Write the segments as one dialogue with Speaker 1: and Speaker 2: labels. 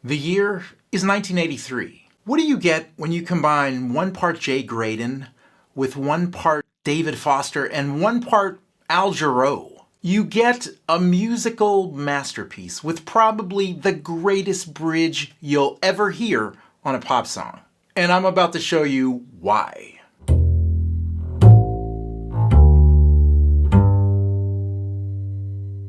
Speaker 1: The year is 1983. What do you get when you combine 1 part Jay Graydon with 1 part David Foster and 1 part Al Jarreau? You get a musical masterpiece with probably the greatest bridge you'll ever hear on a pop song. And I'm about to show you why.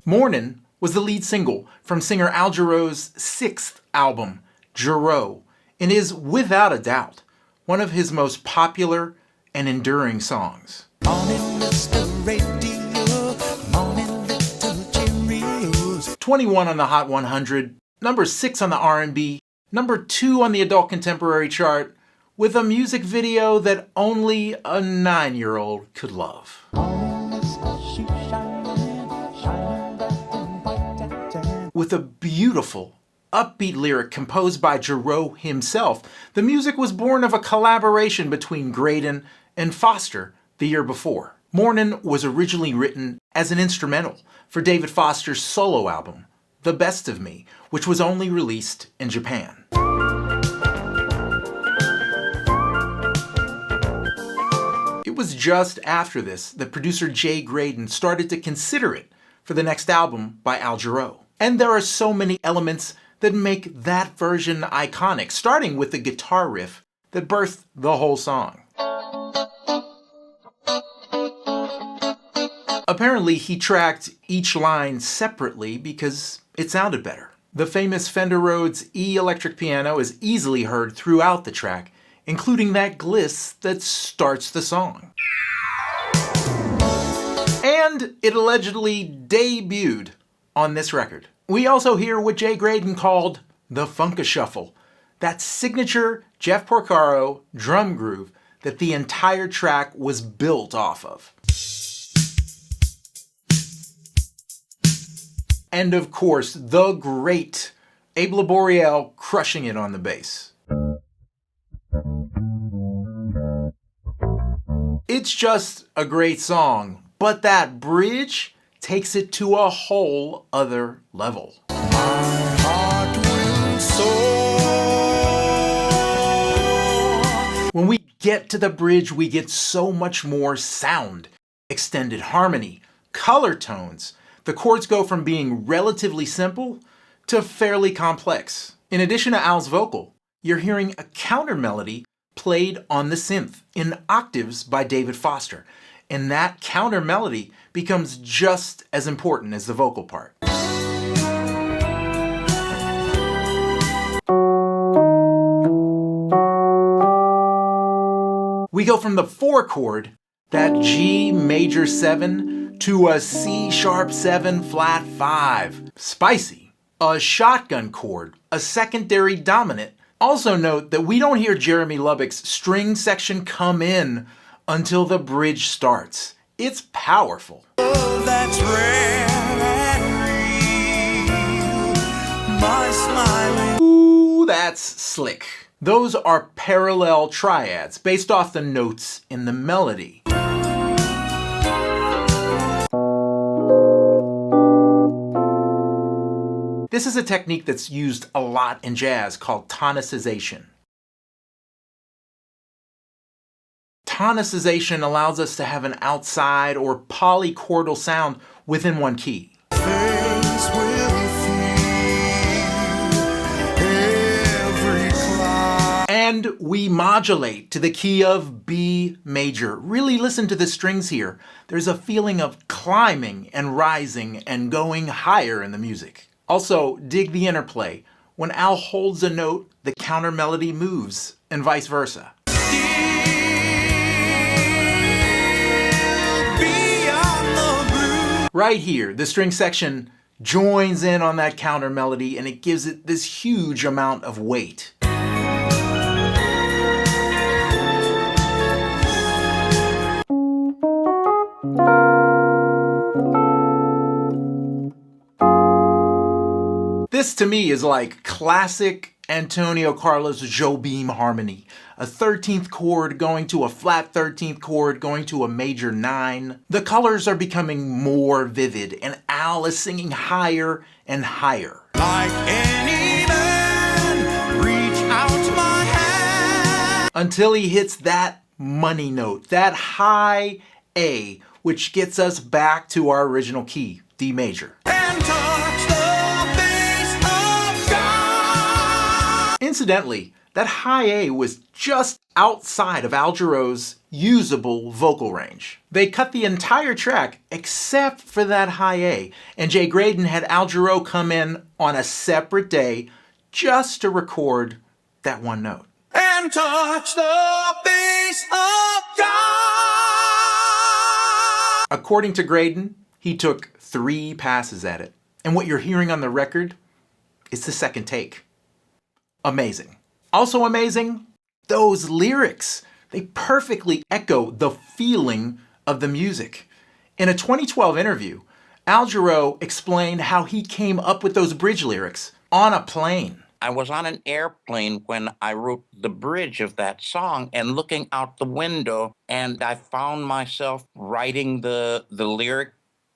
Speaker 1: Mornin was the lead single from singer Al Jarreau's 6th album, Jarreau, and is, without a doubt, one of his most popular and enduring songs.
Speaker 2: Morning, Mr. Radio. Morning, little Cheerios.
Speaker 1: 21 on the Hot 100, number 6 on the R&B, number 2 on the Adult Contemporary chart, with a music video that only a 9-year-old could love. With a beautiful, upbeat lyric composed by Jarreau himself, the music was born of a collaboration between Graydon and Foster the year before. Mornin was originally written as an instrumental for David Foster's solo album, The Best of Me, which was only released in Japan. It was just after this that producer Jay Graydon started to consider it for the next album by Al Jarreau. And there are so many elements that make that version iconic, starting with the guitar riff that birthed the whole song. Apparently, he tracked each line separately because it sounded better. The famous Fender Rhodes E electric piano is easily heard throughout the track, including that gliss that starts the song. And it allegedly debuted on this record. We also hear what Jay Graydon called the Funk-a-Shuffle, that signature Jeff Porcaro drum groove that the entire track was built off of. And of course, the great Abe Laboriel crushing it on the bass. It's just a great song, but that bridge takes it to a whole other level.
Speaker 2: My heart will soar.
Speaker 1: When we get to the bridge, we get so much more sound, extended harmony, color tones. The chords go from being relatively simple to fairly complex. In addition to Al's vocal, you're hearing a counter melody played on the synth in octaves by David Foster. And that counter melody becomes just as important as the vocal part. We go from the 4 chord, that G major 7, to a C sharp 7 flat 5. Spicy. A shotgun chord, a secondary dominant. Also note that we don't hear Jeremy Lubbock's string section come in until the bridge starts. It's powerful.
Speaker 2: Oh, that's rare and real. My smiling.
Speaker 1: Ooh, that's slick. Those are parallel triads based off the notes in the melody. This is a technique that's used a lot in jazz called tonicization. Tonicization allows us to have an outside or polychordal sound within one key.
Speaker 2: Face will feel every cloud.
Speaker 1: And we modulate to the key of B major. Really listen to the strings here. There's a feeling of climbing and rising and going higher in the music. Also, dig the interplay. When Al holds a note, the counter melody moves, and vice versa. Right here, the string section joins in on that counter melody and it gives it this huge amount of weight. This to me is like classic Antonio Carlos Jobim harmony. A 13th chord going to a flat 13th chord going to a major 9. The colors are becoming more vivid and Al is singing higher and higher.
Speaker 2: Like any man
Speaker 1: until he hits that money note, that high A, which gets us back to our original key, D major.
Speaker 2: And touch the face of God.
Speaker 1: Incidentally, that high A was just outside of Al Jarreau's usable vocal range. They cut the entire track except for that high A, and Jay Graydon had Al Jarreau come in on a separate day just to record that one note.
Speaker 2: And touch the face of God.
Speaker 1: According to Graydon, he took 3 passes at it. And what you're hearing on the record is the second take. Amazing. Also amazing, those lyrics. They perfectly echo the feeling of the music. In a 2012 interview, Al Jarreau explained how he came up with those bridge lyrics on a plane.
Speaker 3: I was on an airplane when I wrote the bridge of that song and looking out the window, and I found myself writing the lyric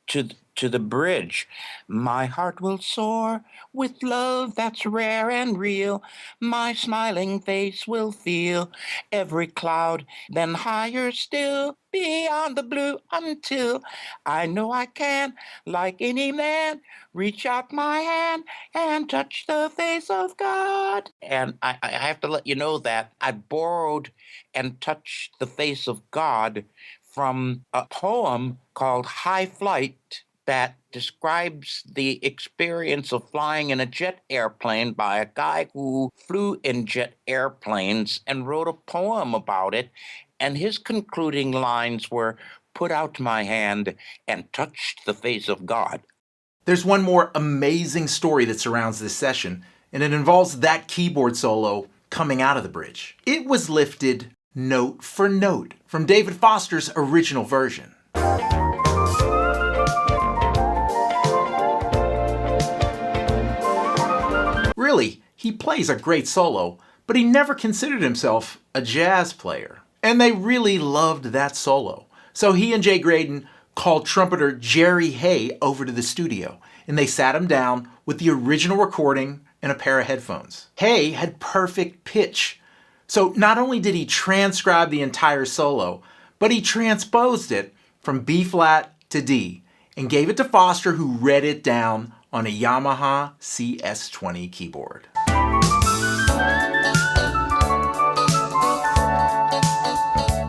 Speaker 3: to the bridge. My heart will soar with love that's rare and real. My smiling face will feel every cloud, then higher still beyond the blue until I know I can, like any man, reach out my hand and touch the face of God. And I have to let you know that I borrowed and touched the face of God from a poem called High Flight that describes the experience of flying in a jet airplane by a guy who flew in jet airplanes and wrote a poem about it. And his concluding lines were, "Put out my hand and touched the face of God."
Speaker 1: There's one more amazing story that surrounds this session, and it involves that keyboard solo coming out of the bridge. It was lifted note for note from David Foster's original version. Really, he plays a great solo, but he never considered himself a jazz player. And they really loved that solo. So he and Jay Graydon called trumpeter Jerry Hay over to the studio, and they sat him down with the original recording and a pair of headphones. Hay had perfect pitch. So not only did he transcribe the entire solo, but he transposed it from B flat to D and gave it to Foster, who read it down on a Yamaha CS20 keyboard.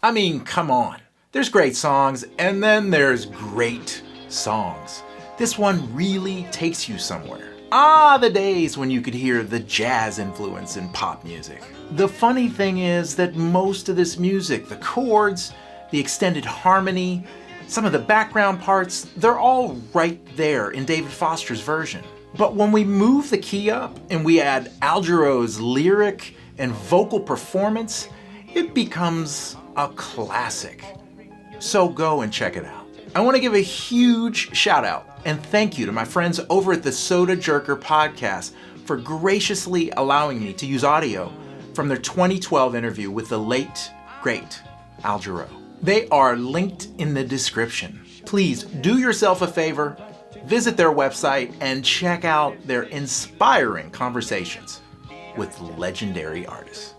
Speaker 1: I mean, come on. There's great songs, and then there's great songs. This one really takes you somewhere. Ah, the days when you could hear the jazz influence in pop music. The funny thing is that most of this music, the chords, the extended harmony, some of the background parts, they're all right there in David Foster's version. But when we move the key up and we add Al Jarreau's lyric and vocal performance, it becomes a classic. So go and check it out. I want to give a huge shout out and thank you to my friends over at the Soda Jerker podcast for graciously allowing me to use audio from their 2012 interview with the late, great Al Jarreau. They are linked in the description. Please do yourself a favor, visit their website and check out their inspiring conversations with legendary artists.